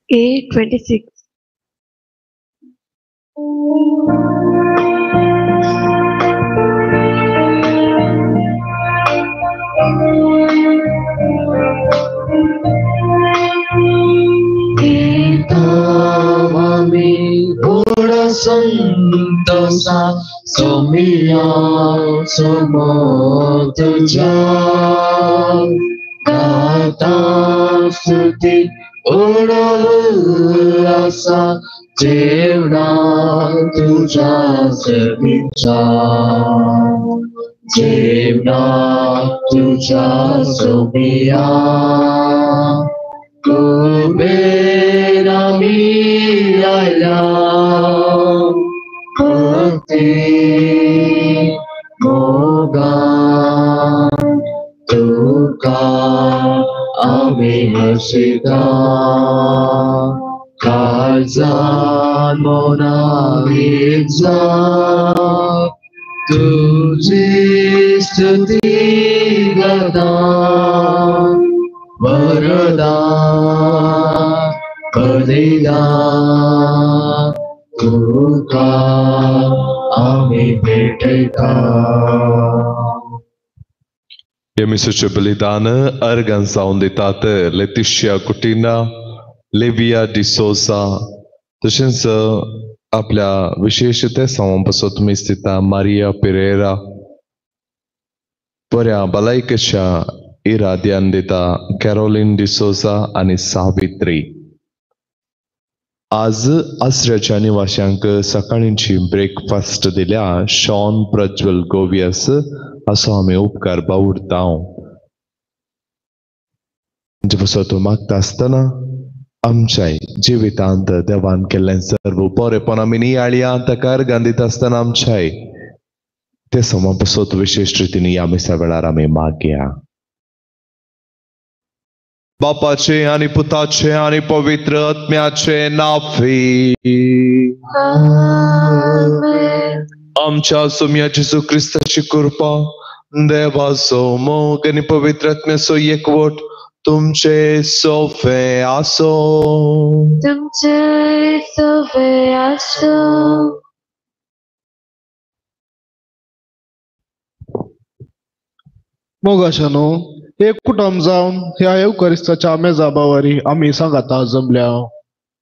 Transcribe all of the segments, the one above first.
A26. Mami ora santosa somia somotuja kata stuti ora ulasa जेवणा तुझ्या सेवेचा जेवणा तुझ्या सोबिया कुबेरा मिळाला भक्ती मोगा तुका आम्ही Hasita Kazan monahidza tuji stuti gata varada padida tuka ami beteka. Emisoce belidan arganzaun detate Leticia Cutina Levia D'Souza तशेंच आपल्या विशेषते समापसोत स्थिता मारिया पेरेरा बऱ्या भलायकेच्या इराद्यान दिता कॅरोलिन डिसोसा आणि सावित्री. आज आसऱ्याच्या निवाशांक सकाळींची ब्रेकफास्ट दिल्या शॉन प्रज्वल गोवियस असो आमी उपकार बावुरता. म्हणजे बसो मागता आसतना आमच्या जिवितांत देवान केल्लें सर्व बरेपण आमी नियाळया ताका अर्गां दिता आसतना आमच्या ते समापसोत विशेष रितीन ह्या मिसा वेळार आमी मागया. बापाचे आणि पुताचे आणि पवित्र आत्म्याचे नावे. आमच्या सोम्या जेजू क्रिस्ताची कृपा देवाचो मोग आणि पवित्र आत्म्याचो एकवट तुमचे सोफे आसो. तुमचे सोफे आसो. मोगाशानो एक कुटुंब जावन ह्या येवकारिस्ताच्या मेजाबावारी आम्ही सांगाता जमल्या.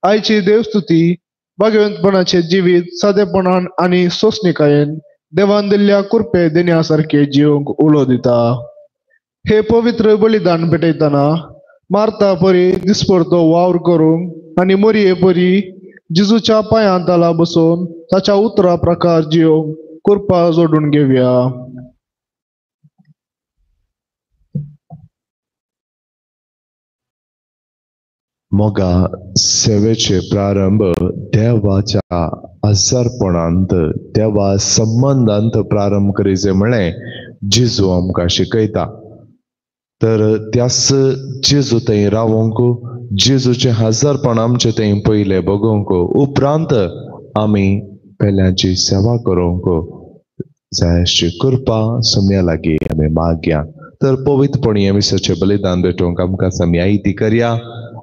आयची देवस्तुती भाग्यवंतपणाचे जिवीत सादेपणान आणि सोसणिकायेन देवान दिल्ल्या कृपे देण्यासारखे जीवंक उलो दिता. हे पवित्र बलिदान पेटयतना मारता परी दिसपरतो वावर करूंक आणि मोरये परी जिजूच्या पांयां ताला बसून ताच्या उतरा प्रकार जिवंक कृपा जोडून घेवया. मोगा सेवेचे प्रारंभ देवाच्या आजारपणांत देवा संबंधांत प्रारंभ करीचे म्हणे जेजू आमकां शिकयता. तर त्यास जेजू थंय रावोंक जेजूचे हजारपण आमचे थंय पयले बगोवंक उपरांत आमी पेल्यांची सेवा करूंक जाय अशी कृपा सोम्या लागीं आमी मागया. तर पवित्रपणी एमिसाचे बलिदान भेटोवंक आमकां सम्यायिती करया.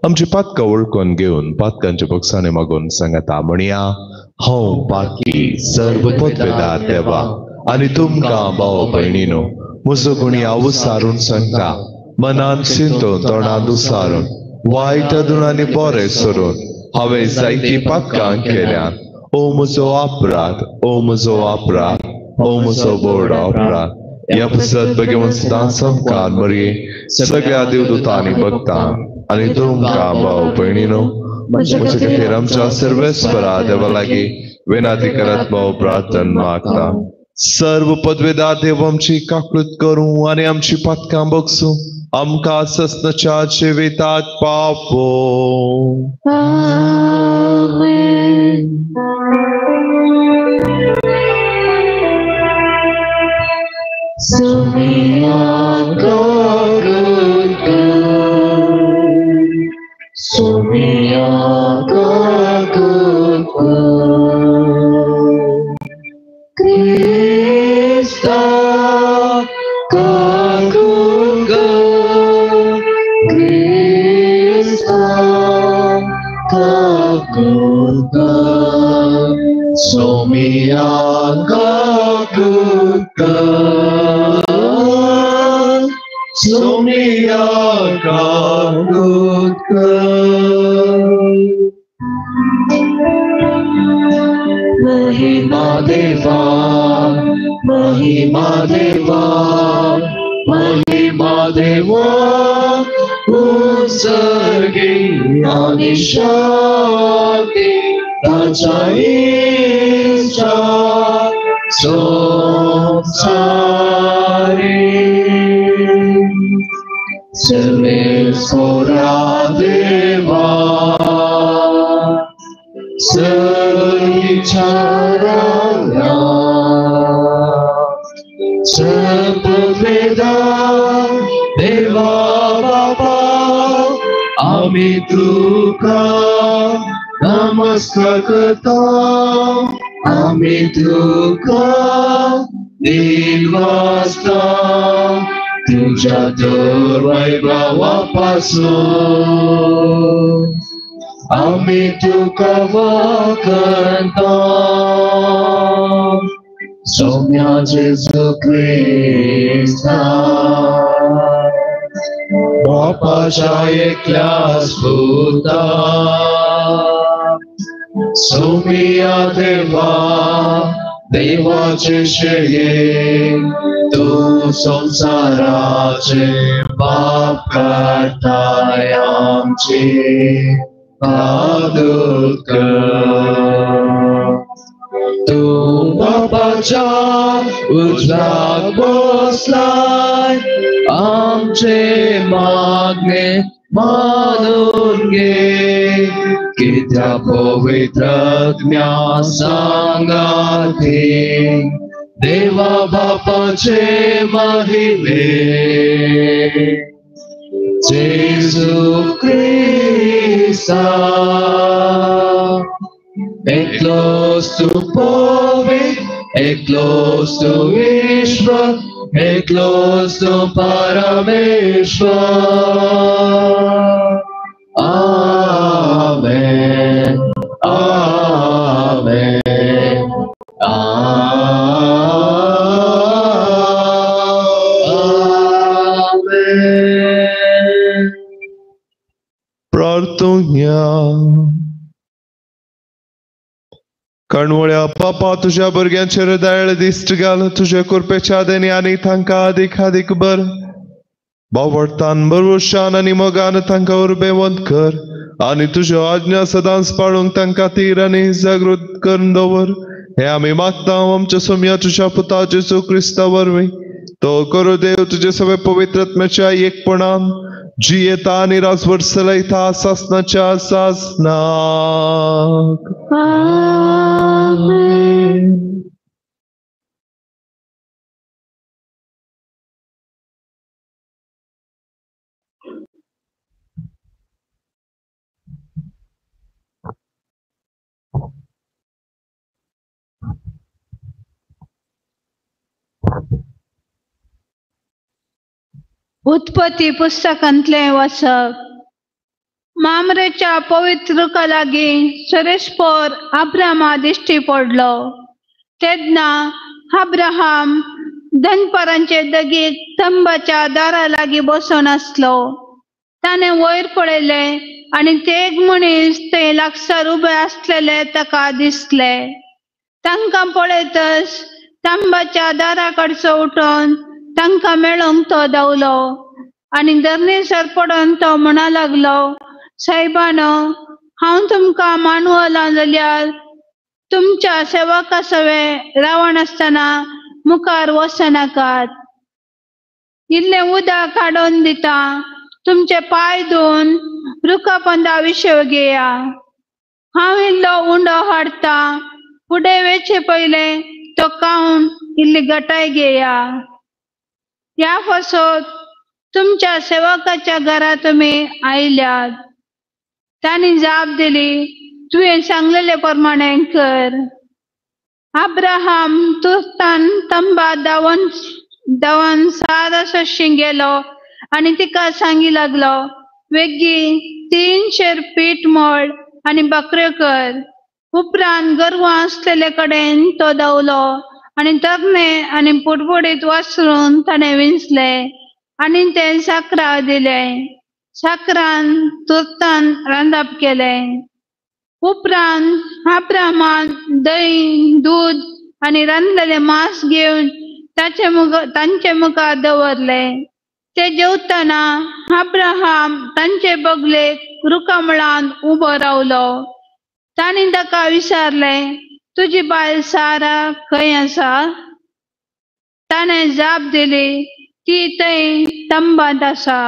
आमची पातकां वळखून घेवन पातकांचे बक्षाने मागून सांगता म्हणया. हांव पाकी सर्व पदवेदार देवा आनी तुमकां भाव भयणीनो म्हजो गुणी आवसारून सांगता मनान चिंतून तोंडान उसारून वायट हातून आनी बरें सरून हांवें जायती पातकां केल्यात. ओ म्हजो अपराध, ओ म्हजो अपराध, ओ म्हजो व्हड अपराध. ह्या पुस्तकांत भगवंत सदां संस्कार मरये सगळ्या देवदूतांनी भक्तां आनी तुमकां भाव भयणीनो म्हजे खातीर आमच्या सर्वेस्परा देवा लागीं विनंती करत भाव प्रार्थना मागता. सर्व पदवेदार देव आमची काकूत करूं आनी आमची पातकां बगसूं आमकां ससनाच्या जिवितात पावो. आमेन. Somiya Krista kagunga Krista Somia kakuka, Somia kakuka. Mahima Deva, Mahima Deva, Mahima Deva, Usargi Adishakti, Tacha Isha, Somsari, Silvesora Deva, Saricharaya, Sapaveda, Deva Baba, Amitruka, Namaskar Karta, Amitruka, Dilvasta, Tuja Durvaibhavapasun. Amitu Kavakanta, Somya Jesu Krista, Bapa Jaya Klas Buddha, Somya Deva, Deva Chishye, Tu Samsarache, Bap Kartayamchi. Adutka, Tu baca ujrak boslai, amche magne manunge, kita povitratmya sangati, Deva Bapa che mahile. Jesu Krista, eklos tu povit, eklos tu Ishvar, eklos tu Parameshvar. Amen, Amen, प्रार्थूया. कणवळ्या पापा तुझ्या भुरग्यांचे हृदयाळ दिश्ट घाल, तुझे कृपेच्या देणी आणि तांकां अधिक अधिक बर बावडतान भरवशान आणि मोगान तांकां उर्बेवंत कर, आणि तुज्यो आज्ञा सदांच पाळूंक तांकां तीर आणि जागृत करून दवर. हे आमी मागता आमच्या सोम्या तुझ्या पुता जेसू क्रिस्ता वरवीं. तो करू देव तुझे सगळे पवित्र आत्म्याच्या एकपणान जियेता आणि राजवट चलयता सासनाच्या सासनाक. Amen. उत्पत्ती पुस्तकांतले वाचप. मामरेच्या पवित्र लागीं सरेस्पोर अब्रामा दिश्टी पडलो. तेन्ना अब्राहाम दनपारांचे दगीक तंबाच्या दारा लागीं बसून आसलो. ताणें वयर पळयले आनी ते एक मनीस थंय लागसार उबे आसलेले ताका दिसले. तांकां पळयतच तंबाच्या दारा कडचो उठोन तांकां मेळोंक तो धांवलो आनी धरणीसर पडोन तो म्हणा लागलो, सायबानो, हांव तुमकां मानवलां जाल्यार तुमच्या सेवका सवे रावण आसतना मुखार वचनाकात. इल्लें उदक काडून दिता, तुमचे पाय धुवन रुखापंदा विशय घेया. हांव इल्लो उंडो हाडटा, फुडें वेचे पयले तो खावन इल्ली गटाय घेया. ह्या फसोत तुमच्या सेवकाच्या घरा तुमी आयल्यात. तांणी जाप दिली, तुवें सांगलेले प्रमाणे कर. अब्राहाम तुस्तान तंबा धांवन सारसोशी गेलो आनी तिका सांगी लागलो, वेगी 3 शेर पीठ मळ आणि बकऱ्यो कर. उपरांत गर्व असलेले कडेन तो धांवलो आणि तरणे आणि पुडपुडीत वासरून ताणें विंचले आणि ते साकरा दिले. साकरान तुर्तान रांदप केले. उपरांत अब्रामान दही, दूध आणि रांदलेले मांस घेऊन तांचे मुखार दवरले. ते जेवताना अब्राहाम तांचे बगलेक रुखामळान उबो रावलो. तांणी ताका विचारले, तुजी बायल सारा खंय आसा? ताणें जाप दिली, ती थंय तंबात आसा.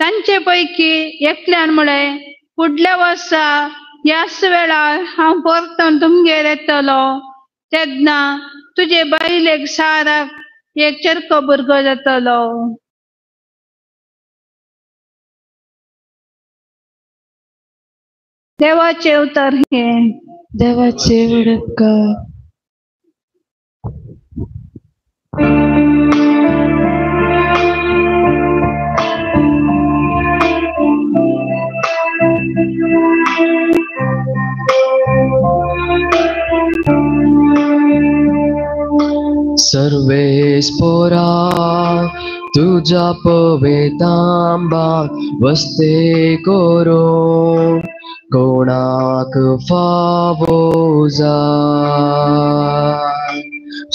तांचे पैकी एकल्यान म्हळें, फुडल्या वर्सा ह्याच वेळार हांव परतून तुमगेर येतलो. तेन्ना तुजे बायलेक साराक एक चरको भुरगो जातलो. देवाचे उतर हे. देवाचे वडपकार. सर्वेस्पोरा तुझ्या पवित्रांबाक वस्ते करून कोणाक फावो जाय.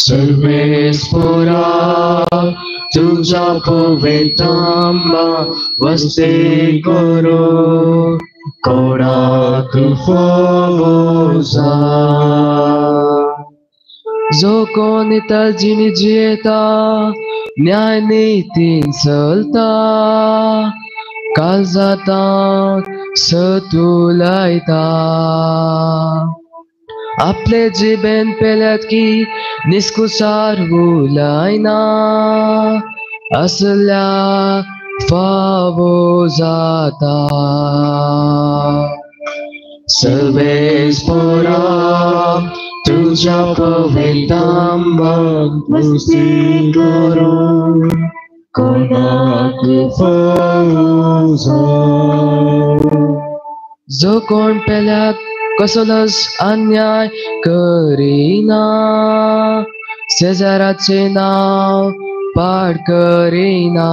सर्वेस्पोरा तुझ्या पवित्रांबाक वस्ते करून कोणाक फावो जाय. जो कोण तजिनी जियेता न्याय नीतीन चलता काळजाता सतुलायता. आपले जिबेन पेल्यात की निस्कुसार उलायना असल्या फावो जाता. सर्वेस्पोरा तुझ्या पवित्रांबाक वस्ती करून कोणाक फावो जाय. जो कोण पेल्याक कसलोच अन्याय करिना शेजाराचे नाव पाड करिना.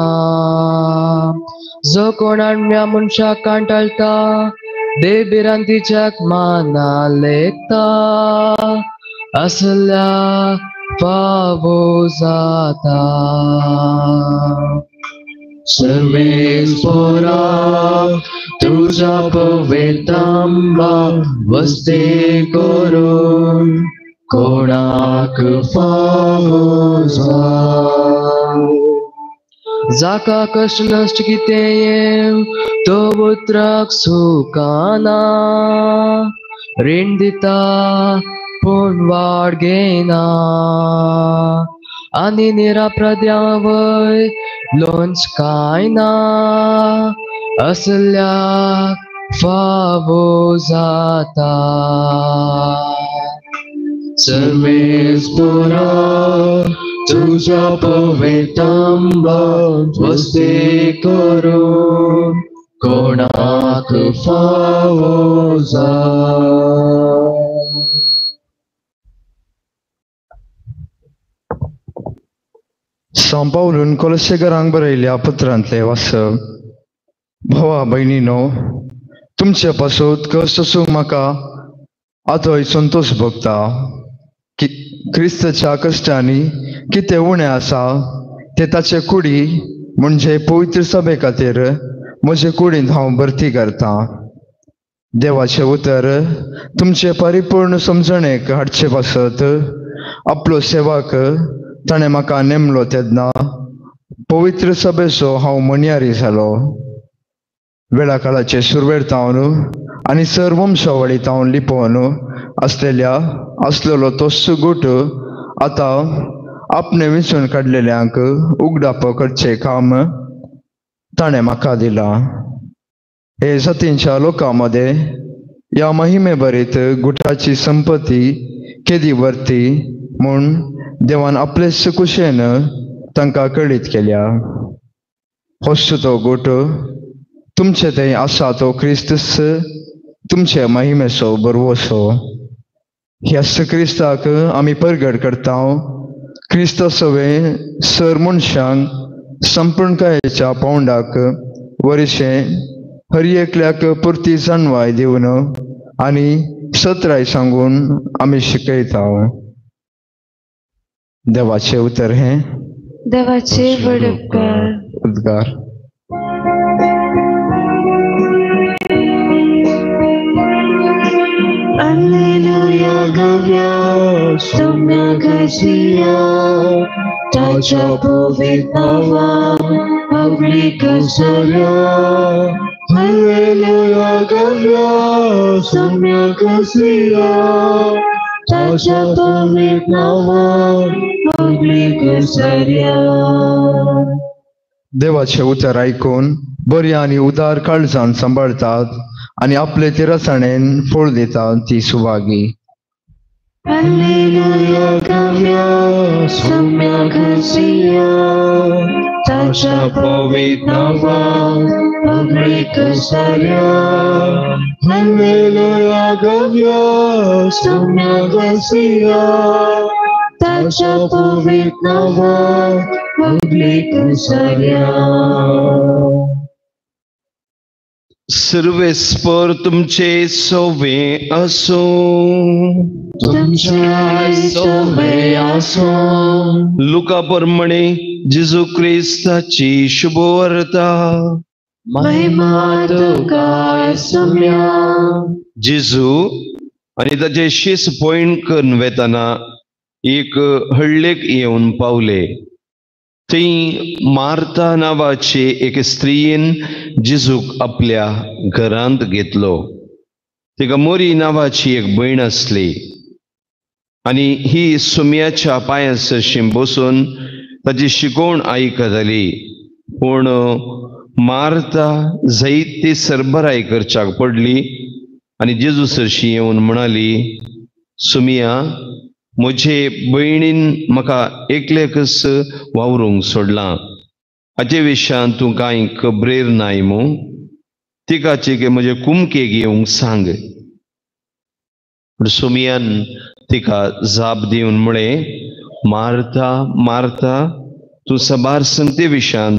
जो कोण आडम्या मनशाक कांटाळटा देबिरांतीच्याक माना लेखता असल्या फावो जाता. सर्वेस्पोरा तुझ्या पवित्रांबाक वस्ते करून कोणाक फावो जाय. जाका कष्ट नश्ट कितें तो उतराक सुकाना रीण दिता पूण वाड घेना आनी निरापराध्यावय लोंच कांय ना असल्याक फावो जाता. सर्वेस्पोरा तुझ्या पवित्रांबाक वस्ते करून कोणाक फावो जाय. सांत पावलून कोलोसेकारांक बरयल्या पत्रांतले वाचप. भावा भयणीनो, तुमचे पासून कश्ट आसूंक म्हाका आतांय संतोश भोगता. क्रिस्ताच्या कश्टांनी कितें उणें आसा ते ताचे कुडी म्हणजे पवित्र सभे खातीर म्हजे कुडींत हांव भरती करतां. देवाचें उतर तुमचे परिपूर्ण समजणेक हाडचे पासत आपलो सेवक ताणें म्हाका नेमलो तेन्ना पवित्र सभेचो हांव मणयारी जालो. वेळा काळाचे सुरवेर आनी सर्वंशावळींत लिपोवन आसलेलो तो सुगूट आतां आपणे विंचून काडलेल्यांक उगडाप करचे काम ताणें म्हाका दिलां. हे जातींच्या लोकां मदें ह्या महिमे भरीत गुटाची संपत्ती केदी व्हरती म्हूण देवान आपले सुकुशेन तांकां कळीत केल्या. होच तो गोट तुमचे थंय आसा तो क्रिस्त तुमचे महिमेचो बरवोसो ह्या क्रिस्ताक आमी परगट करता क्रिस्त सवे सर मनशांक संपूर्णकायेच्या पावंडाक वरशे हर एकल्याक पुर्ती जाणवाय दिवन आनी सत्राय सांगून आमी शिकयता. देवाचे उतर हे देवाचे वडपकार. उद्गार. Alleluia gavia, somia gasia, tacia povitava, obliga saria. Alleluia gavia, somia gasia, tacia povitava, obliga saria. देवाचे उतर ऐकून बरी आणि उदार काळजान सांभाळतात आणि आपले तिरसाणेन फळ देतात ती Subhagi. Alleluia gavia, somia gasia, tacia povitava, obliga saria. Alleluia gavia, somia gasia, tacia povitava, obliga saria. सर्वेस्पर तुमचे सोवे असो. तुमच्या सोबे असो. लुका प्रमाणे जेजू क्रिस्ताची शुभवार्ता. महिमा तुका सम्या. जेजू आणि ताचे शिस पॉइंट करून वेताना एक हळ्ळेक येवन पावले. थंय मार्ता नावाची एक स्त्रीन जेजूक आपल्या घरांत घेतलो. तिका मोरी नावाची एक भयण असली आणि ही सुम्याच्या पांयासरशी बसून ताची शिकवण आयकताली. पूण मार्ता जायती सरबराय करच्याक पडली आणि जेजू सरशी येवन म्हणाली, सुमिया, म्हजे भयणीन म्हाका एकलेकच वावरूंक सोडलां. हाचे विशयान तूं कांय खबरेर नाय मू. तिकाचे की म्हजे कुमकेक येवंक सांग. सुमियान तिका जाप दिवन म्हळें, मार्ता मार्ता, तूं सबार संते विशयान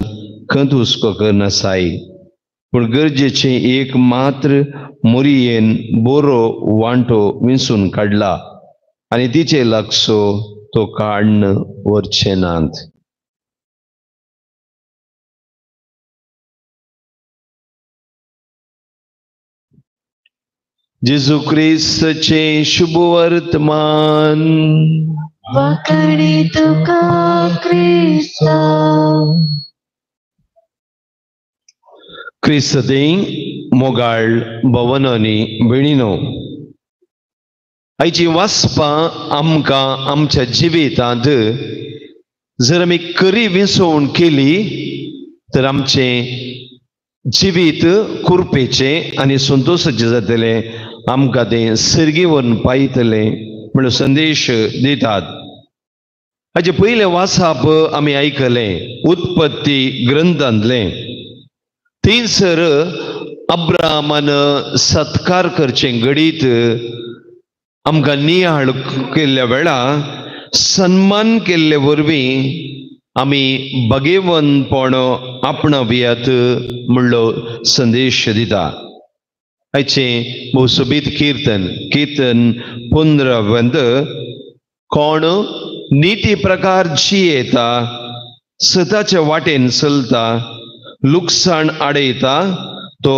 खंत हुस्को करनासाय, पूण गरजेचें एक मात्र मोरयेन बरो वांटो विंचून काडला आणि तिचे लागसो तो काडन व्हरचें नात. जेजू क्रिस्ताचे शुभ वर्तमान. वाकडी तुका क्रिस्ता. क्रिस्तते मोगाळ भवनांनी भयणीनो, आयची वाचपां आमकां आमच्या जिवितांत जर आमी खरी विसवण केली तर आमचें जिवीत कुरपेचें आनी संतोशाचें जातलें. आमकां तें सर्गी व्हरून पायतलें म्हणून संदेश दितात. हाचे पयलें वाचप आमी आयकलें उत्पत्ती ग्रंथांतलें. थंयसर अब्रामान सत्कार करचें घडीत आमकां नियाळ केल्ल्या वेळार सन्मान केल्ले वरवीं आमी भगेवनपण आपणावियात म्हणलो संदेश दिता. आयचें भोवसोबीत कीर्तन 15 कोण नीती प्रकार जियेता, सताच्या वाटेन चलता, लुकसाण आडयता, तो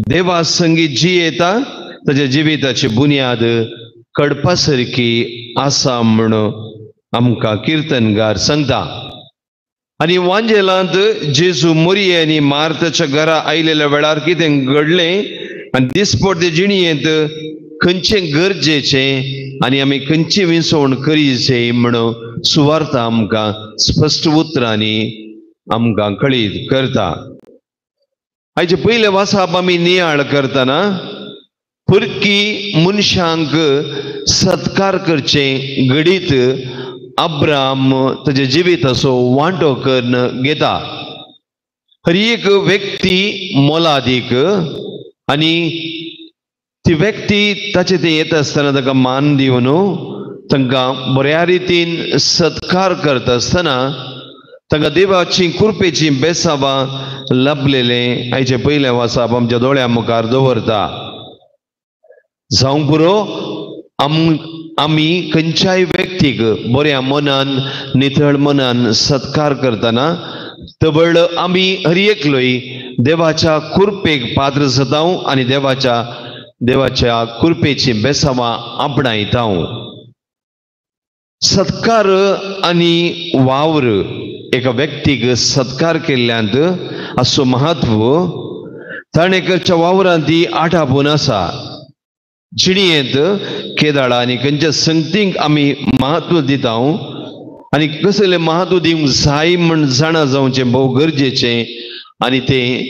देवा संगीत जियेता, ताच्या जिविताची बुन्याद कडपा सारकी आसा म्हणून आमकां कीर्तनगार सांगता. आनी वांजेलांत जेजू मोरये आनी मार्ताच्या घरा आयलेल्या वेळार कितें घडलें आनी दिसपट्टे जिणयेंत खंयचें गरजेचें आनी आमी खंयची विसवण करीचे म्हणून सुवार्ता आमकां स्पश्ट उतरांनी आमकां कळीत करता. हाचे पयले वाचप आमी नियाळ करतना पुरकी मनशांक सत्कार करचें घडीत अब्राम ताच्या जिविताचो वांटो करून घेता. हर एक व्यक्ती मोलादीक आनी ती व्यक्ती ताचे ते येत आसतना ताका मान दिवन तांकां बऱ्या रितीन सत्कार करता आसतना तांकां देवाची कृपेची बेसावां लाभलेले आयचे पयले वासाप आमच्या दोळ्या मुखार दवरता. जावं पुरो आमी खंयच्याय व्यक्तीक बऱ्या मनान नितळ मनान सत्कार करतना तबळ आमी हर एकलोय देवाच्या कृपेक पात्र जातां आनी देवाच्या कृपेची बेसावां आपणायता. सत्कार आनी वावर एका व्यक्तीक सत्कार केल्ल्यांत असो महत्व ताणें करच्या वावरांत ती आठापून आसा. जिणेंत केदाळा आनी खंयच्या संगतींक आमी महत्व दिता आनी कसलें महत्व दिवंक जाय म्हण जाणा जावचें भोव गरजेचें आनी तें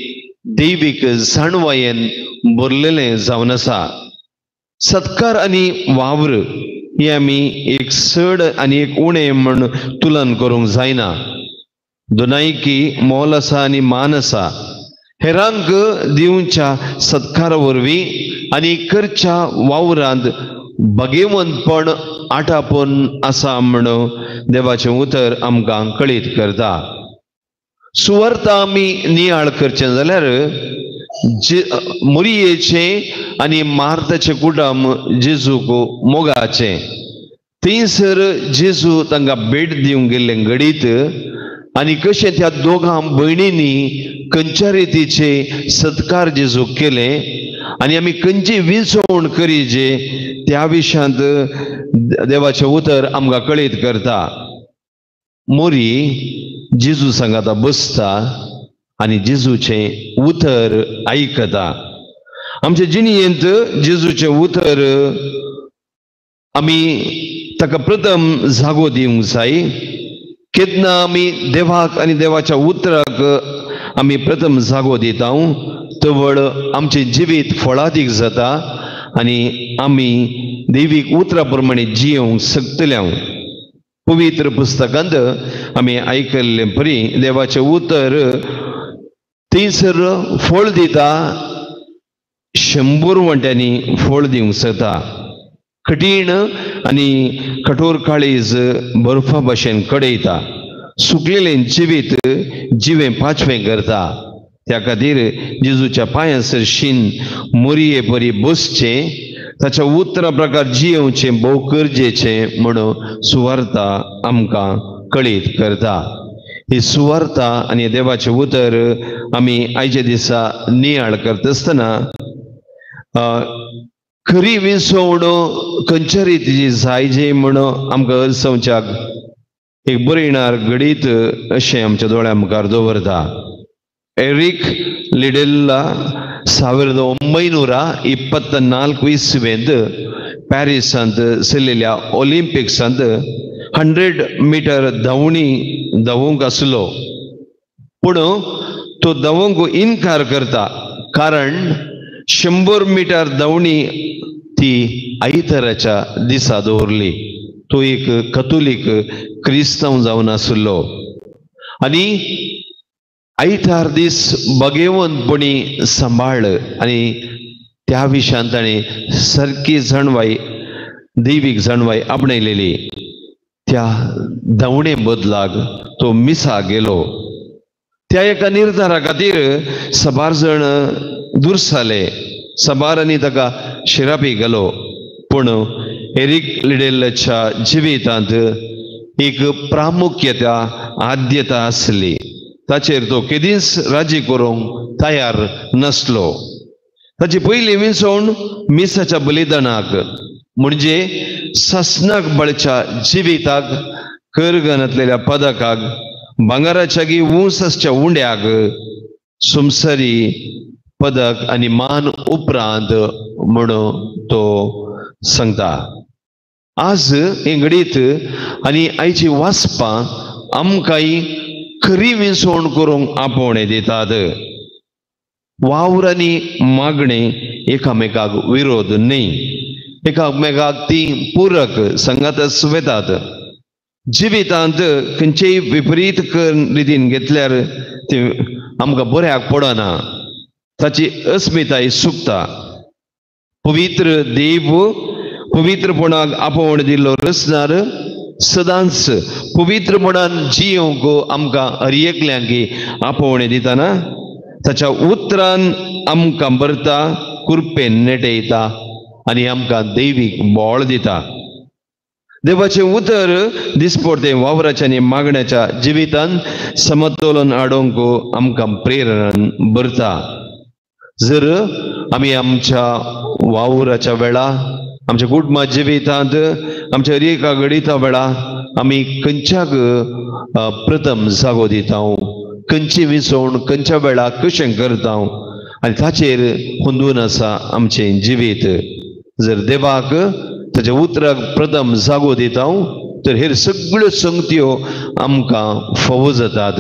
दैवीक जाणवायेन भरलेलें जावन आसा. सत्कार आनी वावर ही आमी एक चड आनी एक उणें म्हण तुलन करूंक जायना. दोनायकी मोल आसा आनी मान आसा. हेरांक दिवच्या सत्कारा वरवीं आनी करच्या वावरांत भगेवंतपण आठापून आसा म्हण देवाचें उतर आमकां कळीत करता. सुवार्ता आमी नियाळ करचें जाल्यार मुरियेचें आनी मार्ताचें कुटुंब जेजूक मोगाचें. थंयसर जेजू तांकां भेट दिवंक गेल्लें घडीत आनी कशें त्या दोगां भयणींनी खंयच्या रितीचे सत्कार जेजूक केले आनी आमी खंयची विंचवण करी जे त्या विशयांत देवाचें उतर आमकां कळीत करता. मोरी जेजू सांगाता बसता आनी जेजूचें उतर आयकता. आमच्या जिणेंत जेजूचें उतर आमी ताका प्रथम जागो दिवंक जाय. केन्ना आमी देवाक आनी देवाच्या उतराक आमी प्रथम जागो दिता तवळ आमचें जिवीत फळादीक जाता आनी आमी दैवीक उतरा प्रमाणे जियोंक शकतले. पवित्र पुस्तकांत आमी आयकल्लें परी देवाचें उतर थंयसर फळ दिता 100 वंट्यांनी फळ दिवंक शकता. कठीण आनी कठोर काळीज बर्फा भाशेन कडयता. सुकलेलें जिवीत जिवें पाचवें करता. त्या खातीर जेजूच्या पांयासर शीन मोरये परी बसचें ताच्या उतरा प्रकार जियोवचें भोव गरजेचें म्हणून सुवार्ता आमकां कळीत करता. ही सुवार्ता आनी देवाचें उतर आमी आयच्या दिसा नियाळ करता आसतना खरी विंचवण खंयच्या रितीची जायजे म्हणून आमकां अरसवच्याक एक बरयणार घडीत अशें आमच्या दोळ्या मुखार दवरता. एरिक लिडेला 1924 इस्वेंत पॅरिसांत चलिल्ल्या ऑलिंपिक्सांत 100 मीटर धांवणी धांवूंक आसलो पूण तो धांवूंक इन्कार करता कारण 100 मीटर धांवणी ती आयताराच्या दिसा दवरली. तो एक कथोलीक क्रिस्तांव जावन आसलो आनी आयतार दीस भगेवंतपणी सांबाळ आनी त्या विशयान ताणें सारकी जाणवाय दैवीक जाणवाय आपणयलेली. त्या धांवणे बदलाक तो मिसा गेलो. त्या एका निर्धारा खातीर सबार जण दुरसाले. सबारांनी ताका शिरापी गेलो पूण एरिक लिडेलाच्या जिवितांत एक प्रामुख्यता आद्यता आसली. ताचेर तो केदींच राजी करूंक तयार नसलो. ताची पयली विंचवण मिसाच्या बलिदानाक म्हणजे ससनाक बळच्या जिविताक कर घातलेल्या पदकाक भांगाराच्या वंसच्या उंड्याक संवसारी पदक आनी मान उपरांत म्हणून तो सांगता. आज हे घडीत आनी आयची वाचपां आमकांय खरी विंचवण करूंक आपोवणें दितात. वावर आनी मागणें एकामेकाक विरोध न्ही. एकामेकाक ती पूरक संगातच वेतात. जिवितांत खंयचेय विपरीत रितीन घेतल्यार ती आमकां बऱ्याक पडना. ताची अस्मिताय सुकता. पवित्र देव पवित्रपणाक आपोवण दिल्लो रचणार सदांच पवित्रपणान जियोंक आमकां हर एकल्यांक आपोवणे दितना ताच्या उतरान आमकां भरता कृपेन नेटयता आनी आमकां दैवीक बोळ दिता. देवाचे उतर दिसपडते वावराच्या आनी मागण्याच्या जिवितान समतोलन हाडूंक आमकां प्रेरण भरता. जर आमी आमच्या वावराच्या वेळा आमच्या कुटुंबा जिवितांत आमच्या एका घडीता वेळा आमी खंयच्याक प्रथम जागो दिता, खंयची विसवण खंयच्या वेळा कशें करता आनी ताचेर हुंदून आसा आमचें जिवीत. जर देवाक ताच्या उतराक प्रथम जागो दिता तर हेर सगळ्यो संगत्यो आमकां फावो जातात.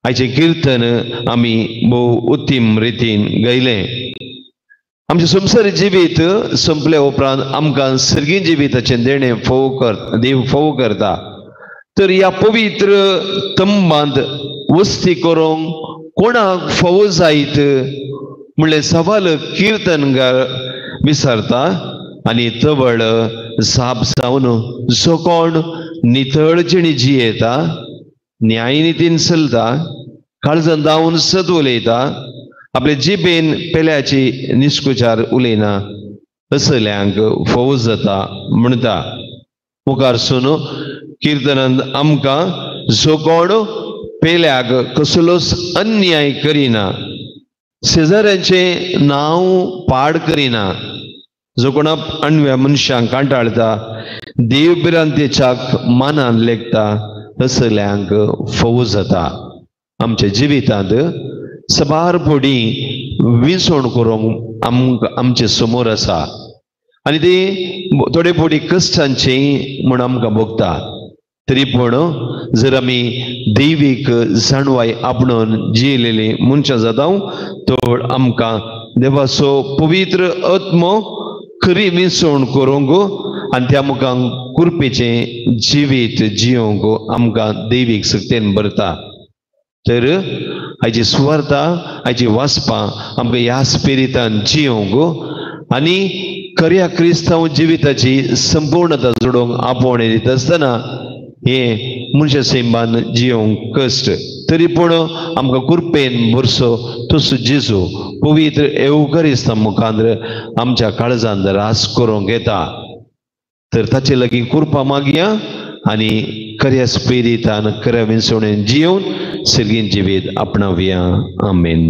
आयचे कीर्तन आमी भोव उत्तम रितीन गायलें. आमचें संवसारी जिवीत संपले उपरांत आमकां सर्गीय जिविताचें देणें देव फावो करता. तर ह्या पवित्र तंबांत वस्ती करूंक कोणाक फावो जायत म्हणलें सवाल कीर्तनकार विचारता आनी तवळ जाप जावन जो कोण नितळजिणी जियेता, न्यायनितीन चलता, काळजान दावून सत उलयता, आपले जिबेन पेल्याची निश्कुचार उलयना असल्यांक फावो जाता म्हणटा. मुखार सुन कीर्तनांत आमकां जो कोण पेल्याक कसलोच अन्याय करिना, शेजाऱ्याचें नांव पाड करिना, जो कोणा अणव्या मनशांक कांटाळता, देवबिरांतेच्याक मानान लेखता असल्यांक फावो जाता. आमच्या जिवितांत सबार फोडी विसवण करूंक आमचे समोर आसा आनी ती थोडे फोडी कश्टांची म्हूण आमकां भोगता. तरी पूण जर आमी दैवीक जाणवाय आपणून जियेलेली मनशां जाता तर आमकां देवाचो पवित्र आत्मो खरी विसवण करूंक आनी त्या मुखां कृपेचें जिवीत जियोंक आमकां दैवीक शक्तीन भरता. तर हाची सुवार्ता हाची वाचपां आमकां ह्या स्पिरितान जियोंक आनी खऱ्या क्रिस्तांव जिविताची संपूर्णता जोडूंक आपोवणे दित आसतना हे मनशा सैमान जियोंक कश्ट. तरी पूण आमकां कृपेन भरसो तुस जेजू पवित्र एवकारिस्ता मुखांत्र आमच्या काळजांत रास करूंक येता. तर ताचे लागीं कृपा मागया आनी खऱ्या स्पिरितान खऱ्या विसवणेन जियोवन सर्गीन जिवीत आपणावया. आमेन.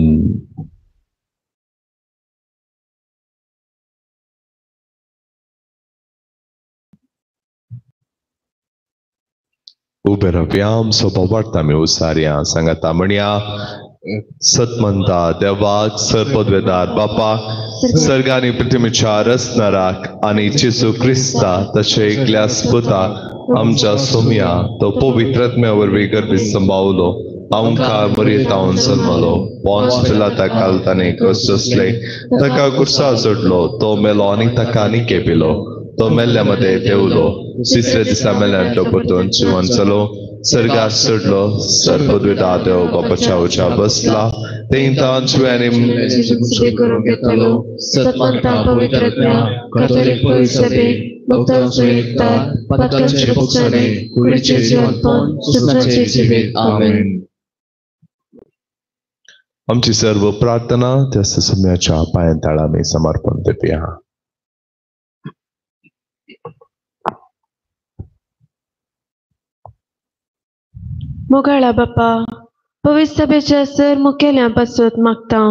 उबे रावया. आमचो बोवार्थ आमी उसारया. सांगाता म्हणया सतमंता देवाक सरपदवेदार बापाक सर्गानी पृथ्वीच्या रचणाराक आनी जेजू क्रिस्ता तशें एकल्या स्पुताक आमच्या सोम्या तो पवित्रत्म्या वरवीं गर्भीत संभावलो, आमकां बरयतावन जल्मलो, पोंच पिलाता काल ताणें कश्ट सोंसले, ताका कुर्सा जोडलो, तो मेलो आनी ताका आनी केपिलो, तो मेल्ल्या मध्ये देवलो, तिसऱ्या दिसा मेल्यान तो परतून जिवन जालो, सर्गार चडलो, सरपदवेदार देव बापाच्या उच्या बसला, तेंतान जुयांनी करूंक येतलो. सतमंता पवित्रत्म्या कॅथोलिक सभेक भक्तांचो एकता पातकांचे भोगसणे कुडीचे जीवनपण सुखाचे जिवीत. आमेन. आमची सर्व प्रार्थना त्या सोम्याच्या पांयांतळा आमी समर्पण दिवया. मोगाळा बापा, पवित्र सभेच्या सर मुखेल्या पासून मागता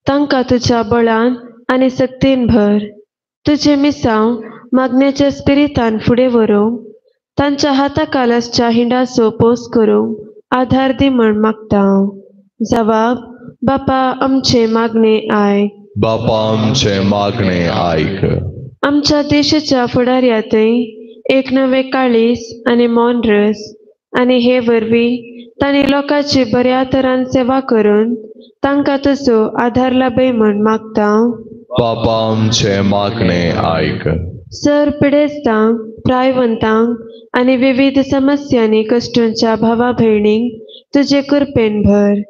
तांकां तुज्या बळान आनी सक्तीन भर. तुझे मिसांव मागण्याच्या स्पिरितान फुडें व्हरूंक तांच्या हाताखालसच्या हिंडाचो पोस करूंक आधार दी म्हण मागता. जवाब: बापा आमचे मागणे आयक. बापा आमचे मागणे आयक. आमच्या देशाच्या फुडाऱ्यातय एक नवे काळीस आनी मौन रस आनी हे वरवीं तांणी लोकांची बऱ्या तरान सेवा करून तांकां तुजो आधार लाभय म्हण मागता. बापा आमचे मागणे आयक. सर पिडेस्तांक, प्रायवंतांक आनी विविध समस्यांनी कश्टांच्या भावा भयणींक तुजे कृपेन भर.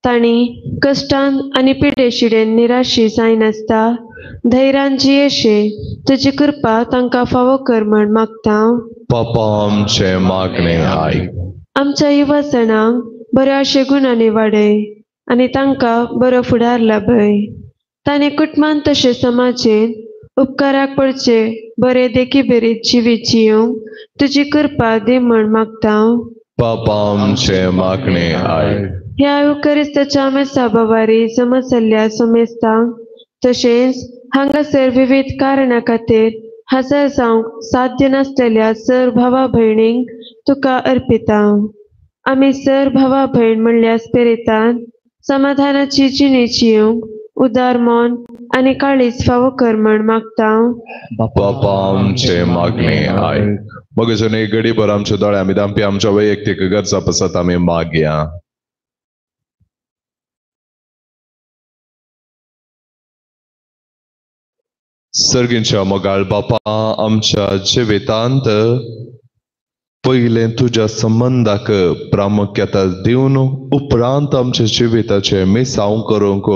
तांणी कश्टान आनी पिडेशिडेन निराशी जायनासता धैर्यान जियेशे तुजी कृपा तांकां फावो कर म्हण मागता. बापा आमचे मागणे आयक. आमच्या युवा सणांक बऱ्या अशे गुणांनी वाडय आनी तांकां बरो फुडार लाभय. तांणी कुटुंबान तशें समाजीन उपकाराक पडचे बरे देखी बेरीत जिवीत जियोंक तुजी कृपा दी म्हण मागता. बापा आमचे मागणे आयक. ह्या युकरिस्ताच्या मेसा बावारी समसल्ल्या सोमेस्तांक तशेंच हांगासर विविध कारणां खातीर हजर जावंक साध्य नासलेल्या सर भावा भयणींक तुका अर्पिता. आमी सर भावा भयण म्हणल्या स्पिरितान समाधानाची जिणी जियोंक उदार मन आनी काळीज फावो कर म्हण मागता. बापा आमचे मागणे आयक. मगजून एक घडीभर आमच्या दोळ्या मिदांपी आमच्या वैयक्तीक गरजा पसत आमी मागया. सर्गींच्या मोगाळ बापा आमच्या जिवितांत पहिले तुझ्या संबंधाक प्रामुख्यता दिवन उपरांत आमच्या जिविताचे मिसाव करूंक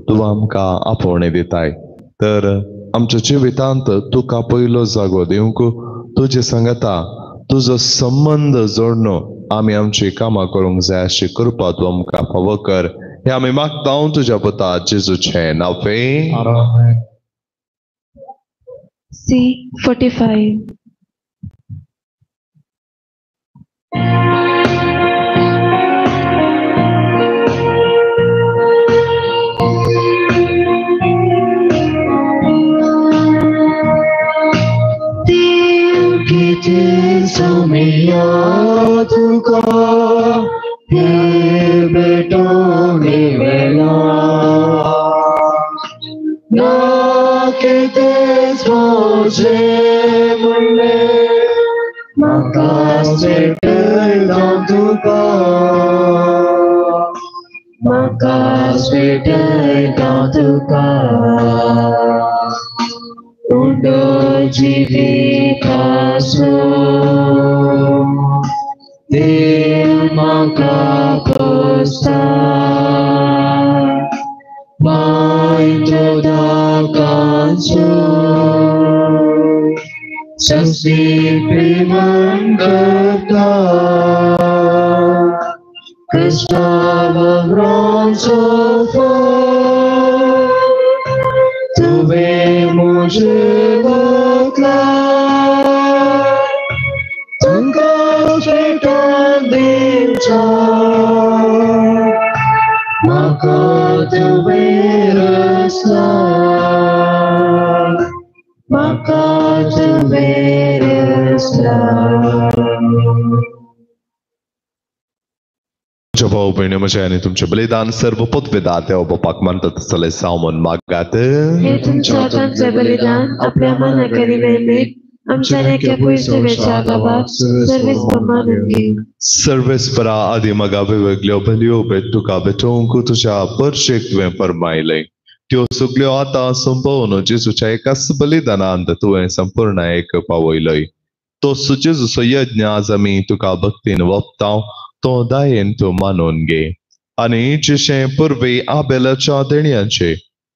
तू आमकां आपोवणे दिताय. तर आमच्या जिवितांत तुका पयलो जागो दिवंक तुजे सांगता तुजो संबंध जोडून आमी आमची कामां करूंक जाय अशी कृपा तू आमकां फावो कर. हे आमी मागता तुज्या पुता जेजूचे नांवे. C45. भाऊ बहिणी म्हजे आणि तुमचे बलिदान सर्व पदवेदार देव बापाक मानतात असले सामोन मागात. हे तुमच्या हातांचे बलिदान आपल्या मनाकरी नेमीत आमच्या नेक्या पुयसेवेच्या गावात सर्वेस्पर मानून घे. सर्वेस्परा आदी मगा वेगळ्यो बलियो भेट तुका भेटोवंक तुझ्या परशेक तुवें फरमायलें. त्यो सगल्यो आतां संपवून जेजूच्या एकाच बलिदानांत तुवें संपूर्ण एक पावयलय. तो जेजूचो यज्ञ आज आमी तुका भक्तीन वक्ताव तो दायेन तू मानून घे. आनी जशें पुर्वी आबेलाच्या देणयांचे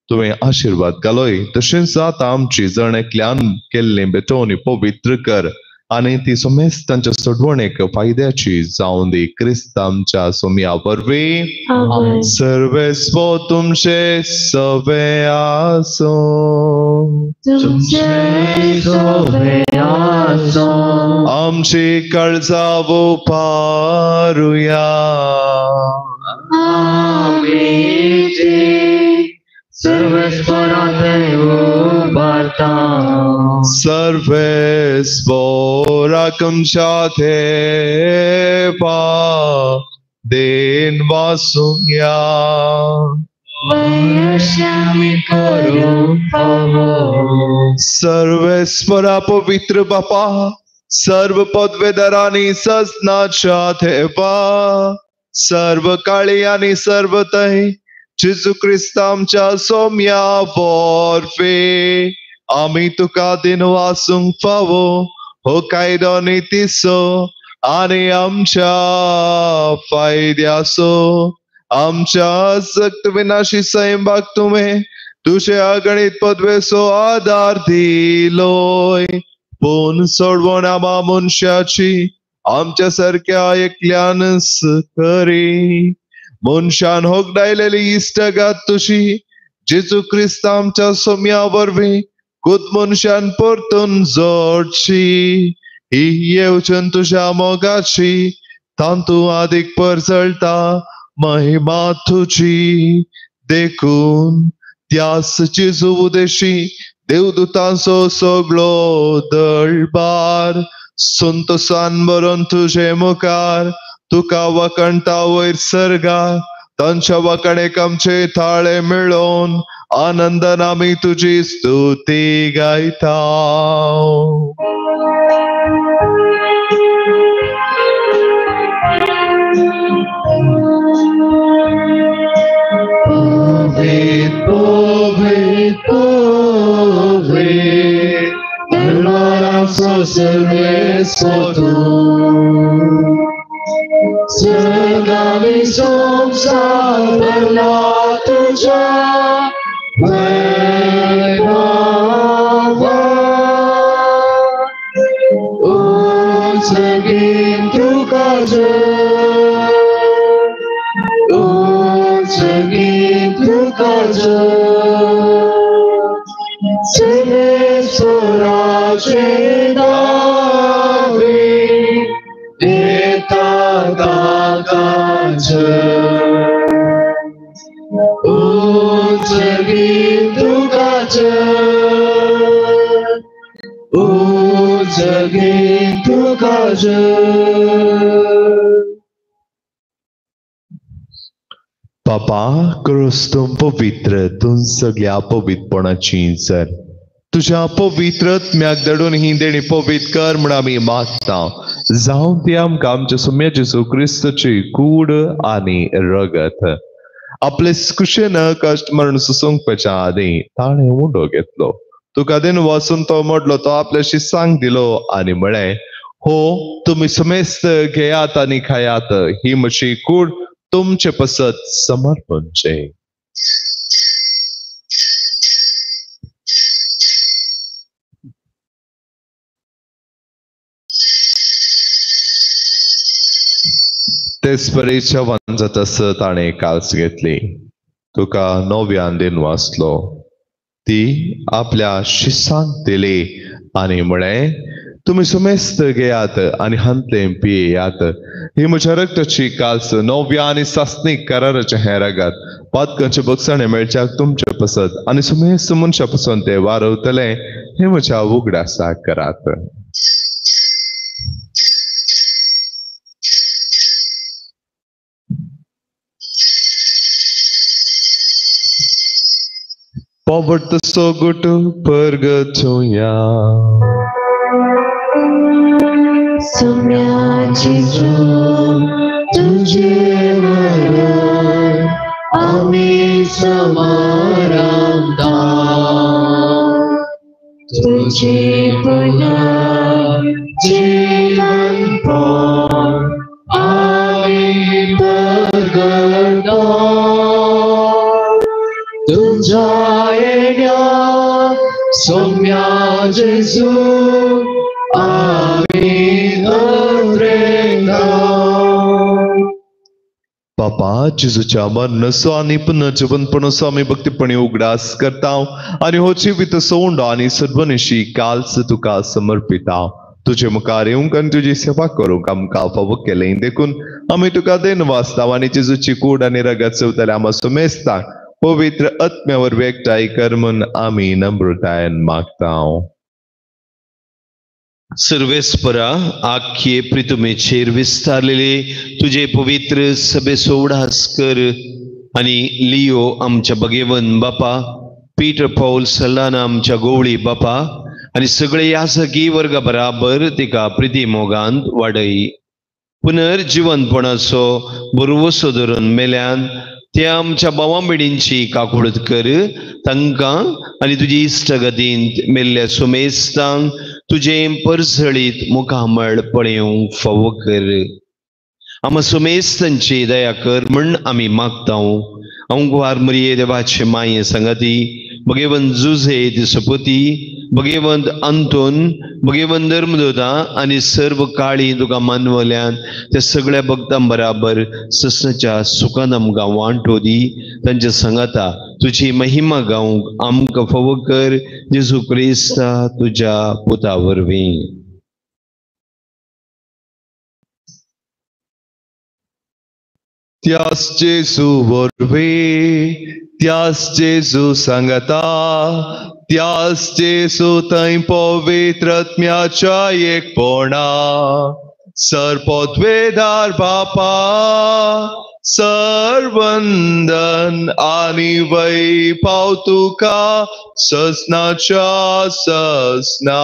तुवें आशीर्वाद घालोय तशेंच आतां आमची जण एकल्यान केल्ली बेटोवणी पवित्र कर आनी ती सोमेस्तांच्या सोडवणेक फायद्याची जावं दी. क्रिस्त आमच्या सोम्या वरवीं सर्वेस्व तुमचे सवे आसो. आमची काळजा उपारुया. सर्वेस्वराकम साथे देन वासुया. सर्वेस्वरा पवित्र बापा सर्व पदवेदारांनी सजनाच्या थेपा सर्व काळी आणि सर्व तय जेजू क्रिस्त आमच्या सोम्या वरवीं आमी तुका दिन वासूंक फावो हो कायदो नितीसो आनी आमच्या फायद्याचो आमच्या सक्त विनाशी सैमाक तुवें तुझ्या गणित पदवेचो आदार दिलोय पूण सोडवण आमा मनशाची आमच्या सारख्या एकल्यानच करी मनशान होगडायलेली इष्टगात तुझी जेजू क्रिस्त आमच्या सोम्या वरवीं खुद मनशान परतून जोडची ही येवचन तुझ्या मोगाची तांतू अधिक परजळता महिमा तुझी देखून त्यास जेजू उदेशी देवदूतांचो सगळो दळबार संतोषान बरोवन तुझे मुखार तुका वखणटा वयर सर्गार तांच्या वखणेक आमचे थाळे मिळोन आनंदान आमी तुझी स्तुती गायता. Povet, povet, povet, dărmarea-ți-o servesc-o tu. Săgali som salver la tuja, veva. Unsegin tu kaje, unsegin tu kaje. Sene sorace David, eta kaje. Unsegin tu kaje, unsegin tu kaje. बापा करोस तूं पवित्र तूं सगळ्या पवित्रपणाची जर तुझ्या पवित्रत्म्याक दडून ही देणी पवित्र कर म्हण आमी मागता जावं ती आमकां आमच्या सोम्या जेजू क्रिस्ताची कूड आनी रगत आपले कुशेन कश्ट मरण सुसोंगपाच्या आदी ताणें उंडो घेतलो तुका दिन वचून तो मोडलो तो आपल्या शिसांक दिलो आनी म्हळें हो तुमी समेस्त घेयात आनी खायात ही म्हजी कूड तुमचे पसत समर्पणचे. तेच परीच्या वंजतस ताणे काल्स घेतली तुका नव्यान दिन वाचलो ती आपल्या शिसांक दिली आनी म्हळें तुम्ही समेस्त घेयात आनी हंतले पियेयात ही म्हज्या रक्ताची काल्स नव्या आनी सासनीक कराराचे हें रगत पातकांचे बक्षणे मेळच्याक तुमचे पसत आनी समेस्त मनशा पसून ते वारवतले हे म्हज्या उगडासा करात. Poverty so good to purgatoria. Soumya Jesu, tujhe maran, ami samaramda. Tujhe puna jivan por, ami purgata. Tuja enya, Soumya Jesu, बापा जेजूच्या मरणाचो आनी पुनर्जीवनपणाचो आमी भक्तीपणी उगडास करता आनी हो जिवीत सोंड आनी सर्वनिशी काल्स तुका समर्पिता तुजे मुखार येवंक आनी तुजी सेवा करूंक आमकां फावो केलें देखून आमी तुका देन वाचता आनी जेजूची कूड आनी रगत चवतले आमा सुमेस्ताक पवित्र आत्म्या वरवीं एकठांय कर म्हूण आमी नम्रतायेन मागता. सर्वेस्परा आख्ये प्रितुमेचेर विस्तारलेले तुझे पवित्र सभेचो उडास कर आनी लियो आमच्या बगेवन बापा पीटर पौल सल्लाना आमच्या गोवळी बापा आनी सगळे याजकी वर्गा बराबर तिका प्रिती मोगांत वाडय पुनर्जीवनपणाचो बरोवसो धरून मेल्यान त्या आमच्या भावांबिडींची काकुळत कर तांकां आनी तुजी इश्टगतींत मेल्ल्या सुमेस्तांक तुजे परसळीत मुखामळ पळयोवंक फावो कर आमा सुमेस्तांची दया कर म्हण आमी मागता. अंगवार मरिये देवाचे माये संगती भगेवंत जुझे दिसपती, भगेवंत अंतोन, भगेवंत धर्मदोता आणि सर्व काळी तुका मानवल्यान त्या सगळ्या भक्तां बराबर ससनाच्या सुखान आमकां वांटो दी. तांच्या सांगाता तुझी महिमा गावंक आमकां फावो कर. जेजू क्रिस्ता तुझ्या पुता वरवीं. त्याच जेजू वरवीं, त्याच जेजू सांगता, त्याच जेजू थंय पवित्र आत्म्याच्या एकपणा, सरपदवेदार बापा, सर्वंदन आणि वैभव तुका ससनाच्या ससना.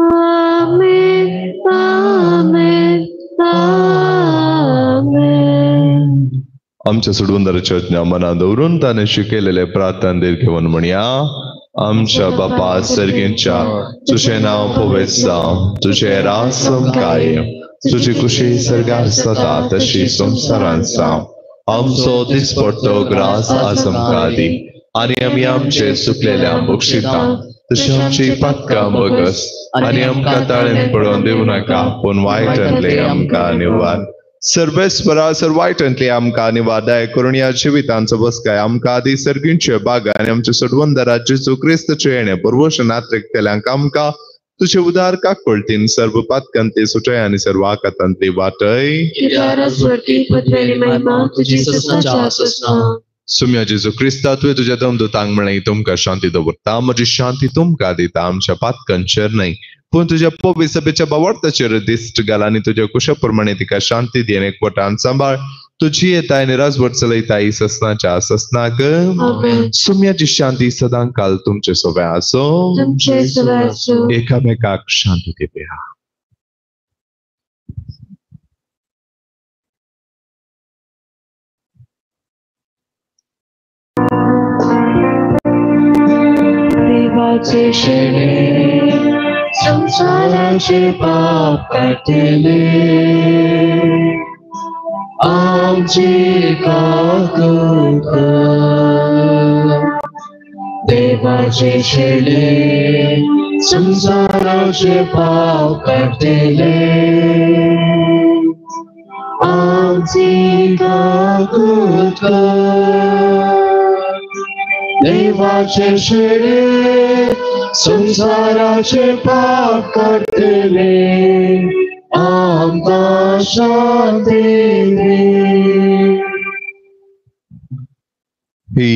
आमेन, आमेन, आमेन. आमच्या सोडवंदाराच्या आज्ञा मनात दवरून ताने शिकयलेले प्रार्थना घेवन म्हणया. आमच्या बापा सर्गेंच्या, तुझे नाव पवित्र जावं, तुझे राज्य कायम, तुझी कुशी सर्गार जाता तशी संसारांत जावं. आमचो दिसपट्टो ग्रास आज आमकां दी, आणि आमी आमचे चुकलेल्या बक्षिता, तशी आमची पातकां बगस, आणि आमकां ताळेन पडोवन दिवं नाका, पूण वायटांतले आमकां निवार. सर्वेस्परा सर्वायटांतले आमकां निवार दया करून या जिवितांचो बसकाय आमकां आदी सर्गींचे बागा आनी आमचे सोडवंदारात जेजू क्रिस्ताचे येणे पुर्वशनात केल्यांक आमकां तुझे उदार काकळतीन सर्व पातकांतली सुटय आनी सर्व आकातांतली वाटय. सुम्या जेजू क्रिस्ता तुवें तुज्या दमदूतांक म्हळें तुमकां शांती दवरता, म्हजी शांती तुमकां दिता. आमच्या पातकांचेर न्हय पूण तुझ्या पवित्र सभेच्या बावडताचेर दिश्ट घाल आनी तुज्या कुशा प्रमाणे तिका शांती दी. एकवटान सांबाळ तुझी येताय आनी राजवट चलयताय ससनाच्या ससनाक. सुम्याची शांती सदां काल तुमचे सोबे आसो. एकामेकाक शांती दिवया. देवाचे शेणे संसाराचे पाप काटले, आमची काकूक. देवाचे शेणे संसाराचे पाप काटले, आमची काकूक. देवाचे शेणे संसाराचे पाप काटले, आमकां शांती दी. ही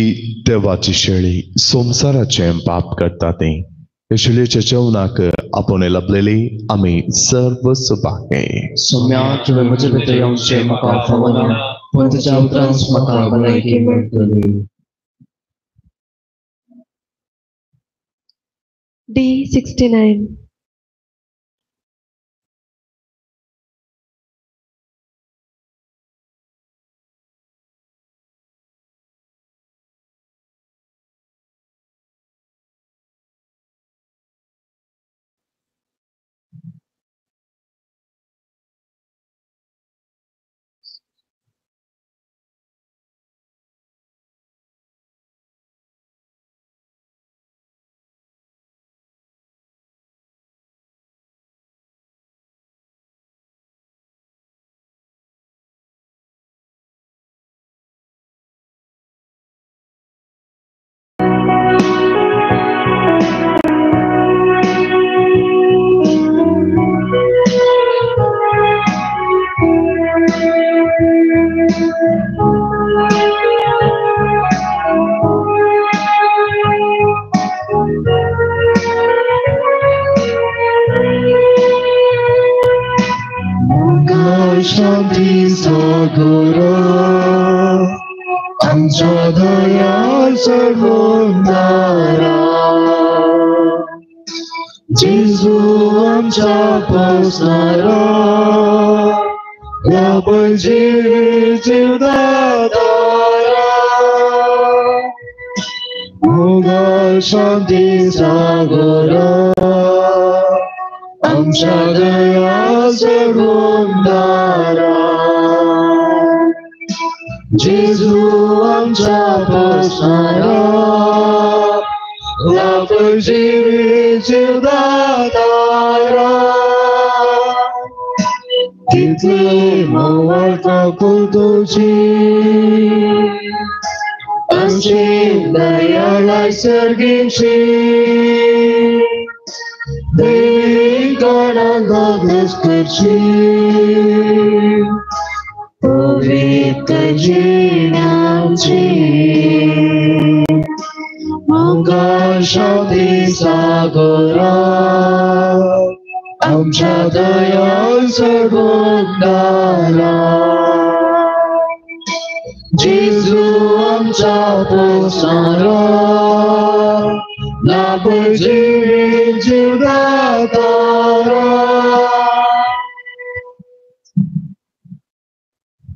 देवाची शेळी संसाराचे पाप करता ती. हे शेळयेच्या जेवणाक आपण लभलेली आमी सर्व सुभागे. सुम्या तुवें म्हजे भितर येवचें म्हाका फावना, पूण तुज्या उपरांत म्हाका भलायकी मेळटली. D69. शांती सागरा आमच्या दयाळ सर्वोद्धारा, जेजू आमच्या पावसारा, या बळजीवी जीवदातारा. मोगा शांती सागरा आमच्या दया सर्वोद्धारा, जेजू आमच्या पोसणारा लाभ जिवी जीवदातारा कितली मोवाळता तुझी असीम दयाळा सर्गीची देवी गणांना करची पवित्र जिण्याची मंगळ शांती सागरा आमच्या दयाळ सगोंदारा जेजू आमचा पोसणारा लाभ जिवी जीवदातारा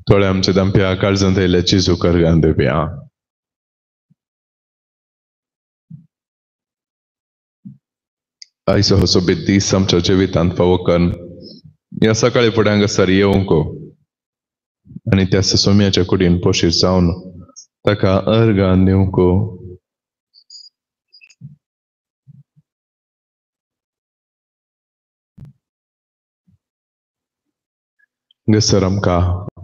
थोडे आमच्या दंप्या काळजांत येयल्या जेजू करगान देवया. आयचो हो सोबीत दीस आमच्या जिवितांत फावो करून ह्या सकाळी फुडें हांगासर येवंक आनी त्या सोम्याच्या कुडीन पोशीर जावन ताका अर्गान दिवंक हांगासर आमकां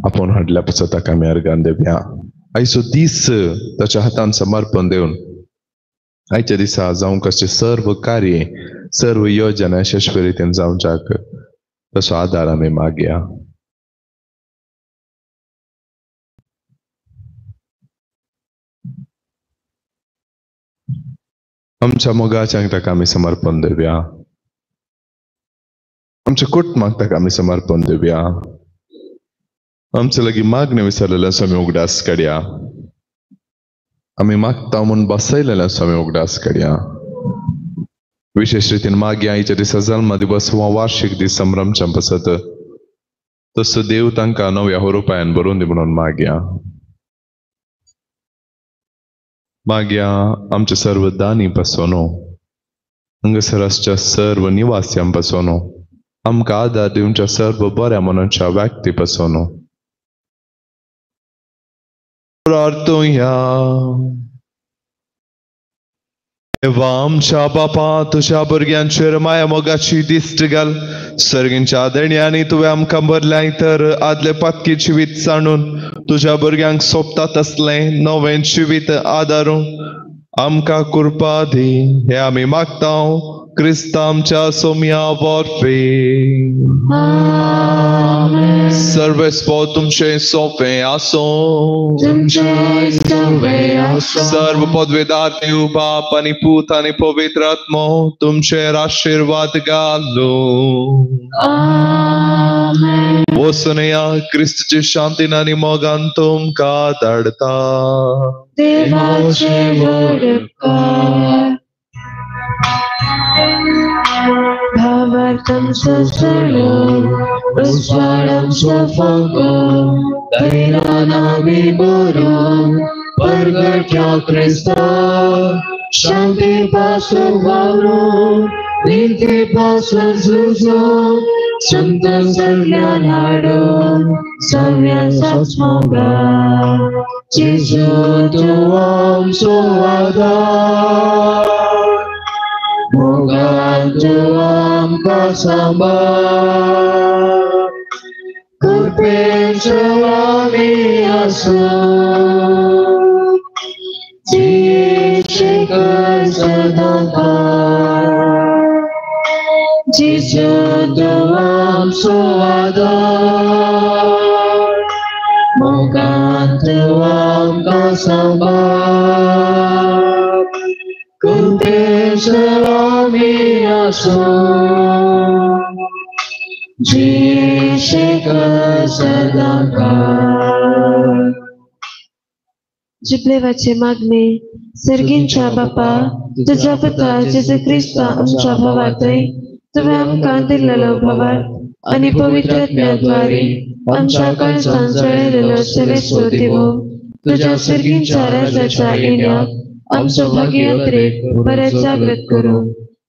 आपूण हाडल्या पासून ताका आमी अर्गान देवया. आयचो दीस ताच्या हातान समर्पण दिवन आयच्या दिसा जावं कशें सर्व कार्य सर्व योजना यशस्वी रितीन जावच्याक तसो आदार आमी मागया. आमच्या मोगाच्यांक ताका आमी समर्पण दिवया. आमच्या कुटुंबाक ताका आमी समर्पण दिवया. आमचे लागीं मागणी विसरलेल्यांचो आमी उगडास काडया. आमी मागता म्हणून बसयलेल्यांचो आमी उगडास काडया. विशेष रितीन मागया आयच्या दिसा जल्म दिवस वा वार्षिक दीस संभ्रमच्या पासत तसो देव तांकां नव्या रुपयान बरोवन दी म्हणून मागया. मागया आमचे सर्व दानी पासून हांगासराच्या सर्व निवास्यां पासून आमकां आदार दिवच्या सर्व बऱ्या मनाच्या व्यक्ती पासून प्रार्थुया. देवा आमच्या बापा तुझ्या भुरग्यांचेर माया मोगाची दिश्ट घाल. सर्गींच्या आदरण्यानी तुवें आमकां बरल्याय तर आदले पातकी जिवीत जाणून तुझ्या भुरग्यांक सोबता तसलें नवें जिवीत आदारूं आमकां कृपा दी. हे आमी मागता क्रिस्ता आमच्या सोम्या वरवीं. सर्वेस्पो तुमचे सोंपे आसूं. सर्व पदवेदार देव बाप आनी पूत आनी पवित्र आत्मो तुमचेर आशीर्वाद घालूं. वसनया क्रिस्तची शांतीन आनी मोगान तुमकां धाडटा. भावार्थं ससरणं प्रस्वारं सफंगं दैरानामि बोरं परगट्या क्रिस्ता शांती पासून वावरून नीती पासून झुजून संत सगळ्यां हाडून सव्या सत्मोगा जेजू तूं आमचो आदार. मोगान तूं आमकां सांबाळ. कृपेचो आमी आसूं जीशेकर सदां काळ. जेजू तूं आमचो आदार. मोगान तूं आमकां सांबाळ. कृपेचो आमी आसूं जीशेकर सदां काळ. जिबलेवाचे मागणे. सर्गींच्या बापा तुझ्या पुत्रा जेजू क्रिस्ता आमच्या भावातय तुवें आमकां दिल्लेलो भावार्थ आनी पवित्र आत्म्याद्वारे आमच्या कळसांत जळयलेलो सेवेचो दिवो तुझ्या सर्गींच्या राजाच्या येण्याक आमचो भाग्य यात्रेक बरें जागृत करूं.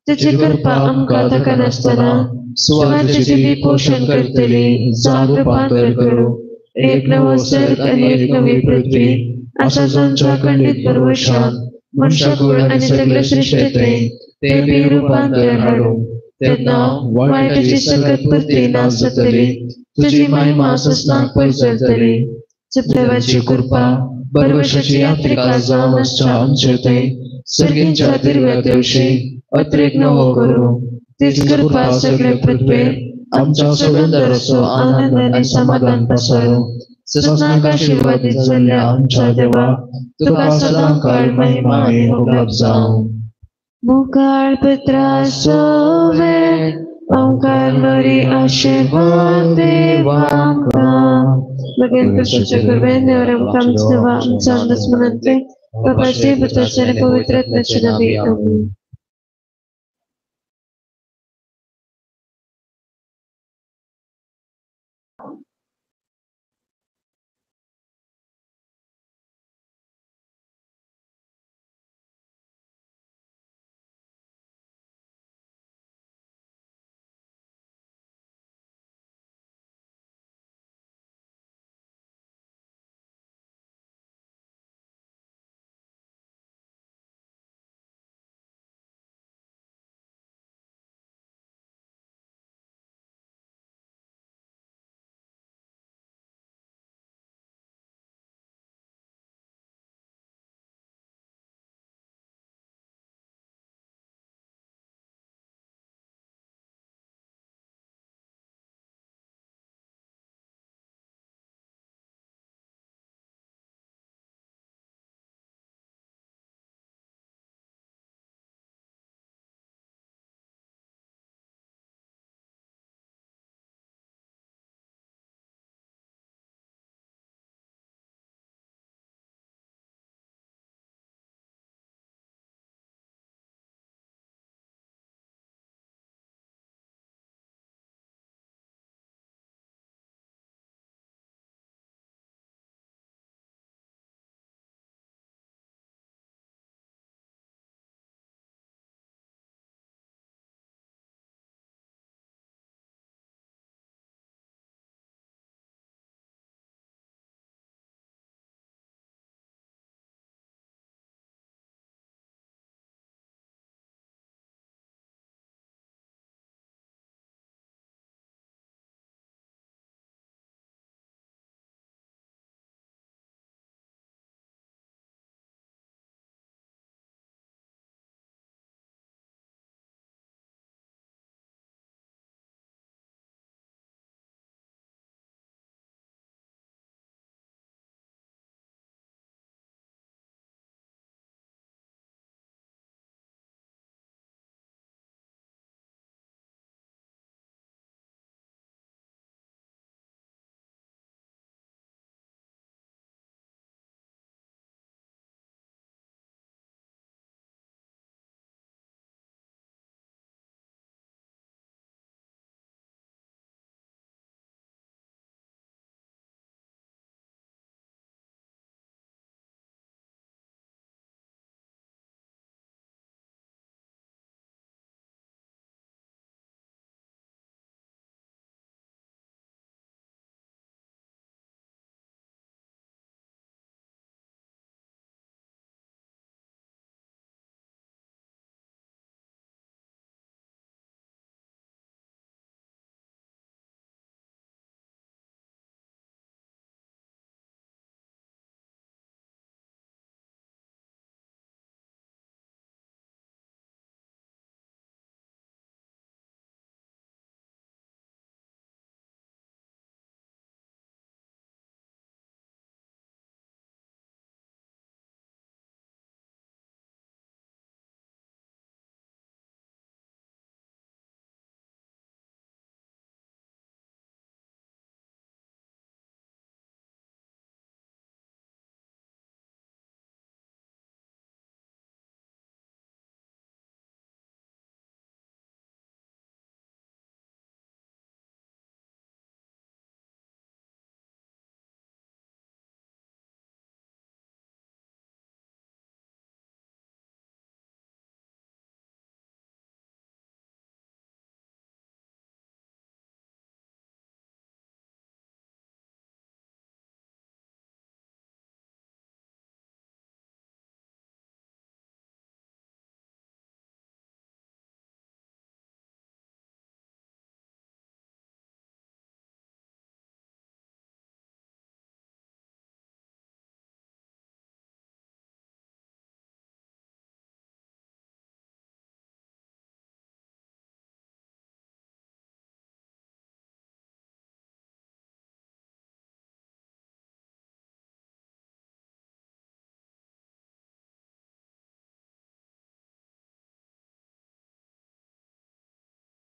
तुजी कृपा आमकां ताका नासतना स्वार्थी पोषण करतली जाग रूपांतर करूं. एक नवो स्वर्ग आणि एक नवी पृथ्वी असा जांच्या खंडित परवशान मनशाकुळ आणि सगळे सृष्टीतले ते बी रूपांतर हाडून तेन्ना वायटाची सकत पुर्ती नाश जातली तुझी महिमा सस्नाक पसरतली देवाची कृपा बरवशाची यात्रिका जावन आमचे ते सर्गींच्या दिव्या दिवशी अतिरेक नवो करू तीच कृपा सगळे पृथ्वीर आमच्या सुगंधर असो आनंद आणि समाधान पसरू सस्नाक आशीर्वादित झाल्या आमच्या देवा तुका सदांकाळ महिमा आणि होगाप जावं मुखार पुत्राचो वेळ ओंकार बरी आशीर्वाद देवांका लगेच कृष्णाच्या कृपेने आमच्या आमच्या अंदस्मनांचे बाबाचे पुत्राचे आणि पवित्र आत्म्याचे नावे आमेन.